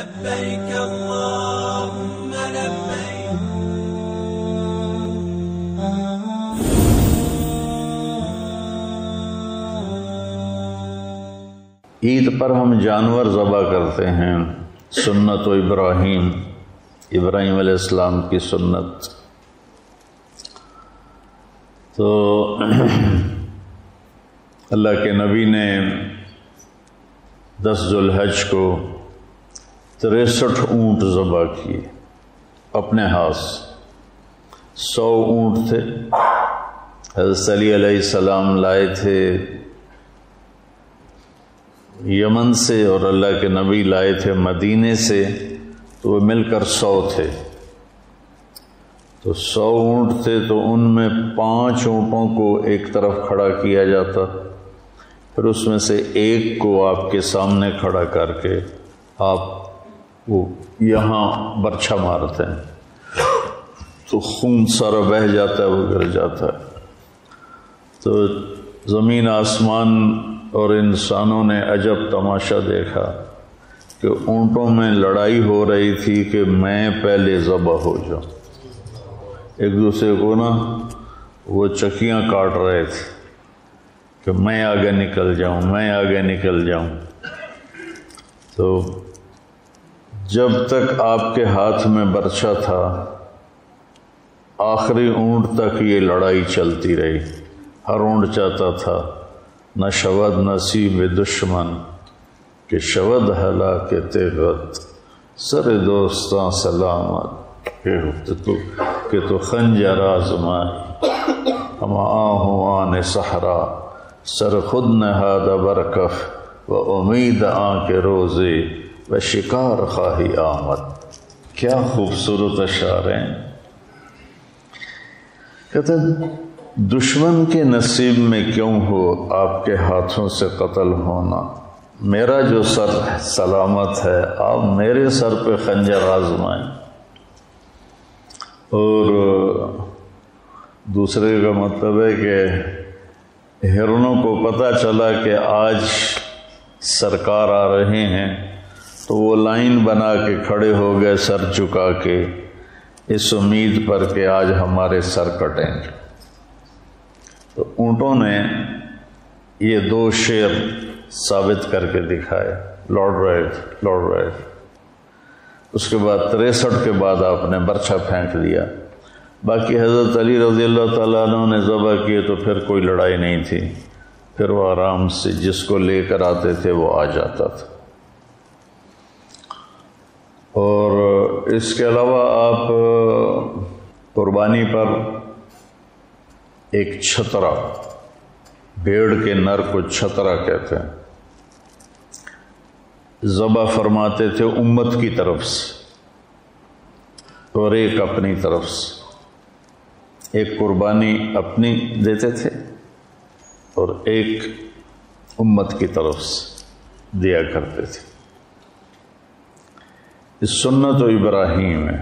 لبيك اللهم لبيك. عید پر ہم جانور ذبح کرتے ہیں، سنت و ابراہیم علیہ السلام کی سنت۔ تو اللہ کے نبی نے 10 ذو الحج کو 63 اونٹ ذبح کیے اپنے ہاتھ سے۔ 100 اونٹ تھے، حضرت علی علیہ السلام لائے تھے یمن سے، اور اللہ کے نبی لائے تھے مدینے سے، تو وہ مل کر 100 تھے۔ تو 100 اونٹ تھے تو ان میں 5 اونٹوں کو ایک طرف کھڑا کیا جاتا، پھر اس میں سے ایک کو آپ کے سامنے کھڑا کر کے آپ وہ یہاں برچھا مارتے ہیں تو خون سارا بہہ جاتا ہے، وہ گر جاتا ہے۔ تو زمین آسمان اور انسانوں نے عجب تماشا دیکھا کہ اونٹوں میں لڑائی ہو رہی تھی کہ میں پہلے ذبح ہو جاؤں، ایک دوسرے کو نا وہ چکیاں کاٹ رہے تھے کہ میں آگے نکل جاؤں، میں آگے نکل جاؤں۔ تو جب تک آپ کے ہاتھ میں برچھا تھا آخری اونٹ تک یہ لڑائی چلتی رہی۔ ہر اونٹ چاہتا تھا نہ شود نصیب دشمن کہ شود ہلاک تیغت، سر دوستاں سلامت کہ تو خنجر آزمائی، ہم آہوان صحرا سر خود نہاد برکف و امید آن کے روزے و شکار خواہی آمد۔ کیا خوبصورت اشعار ہیں۔ کہتے ہیں دشمن کے نصیب میں کیوں ہو آپ کے ہاتھوں سے قتل ہونا، میرا جو سر سلامت ہے آپ میرے سر پہ خنجر آزمائیں۔ اور دوسرے کا مطلب ہے کہ ہرنوں کو پتہ چلا کہ آج سرکار آ رہے ہیں تو وہ لائن بنا کے کھڑے ہو گئے سر چکا کے، اس امید پر کہ آج ہمارے سر کٹیں گے۔ تو اونٹوں نے یہ 2 شعر ثابت کر کے دکھائے، لوٹ رہے تھے۔ اس کے بعد 63 کے بعد آپ نے برچھا پھینک دیا۔ باقی حضرت علی رضی اللہ تعالیٰ عنہ نے ذبح کیے تو پھر کوئی لڑائی نہیں تھی، پھر وہ آرام سے جس کو لے کر آتے تھے وہ آ جاتا تھا۔ اور اس کے علاوہ آپ قربانی پر ایک چھترا، بھیڑ کے نر کو چھترا کہتے ہیں، ذبح فرماتے تھے امت کی طرف سے، اور ایک اپنی طرف سے۔ ایک قربانی اپنی دیتے تھے اور ایک امت کی طرف سے دیا کرتے تھے۔ اس سنت و ابراہیم ہے۔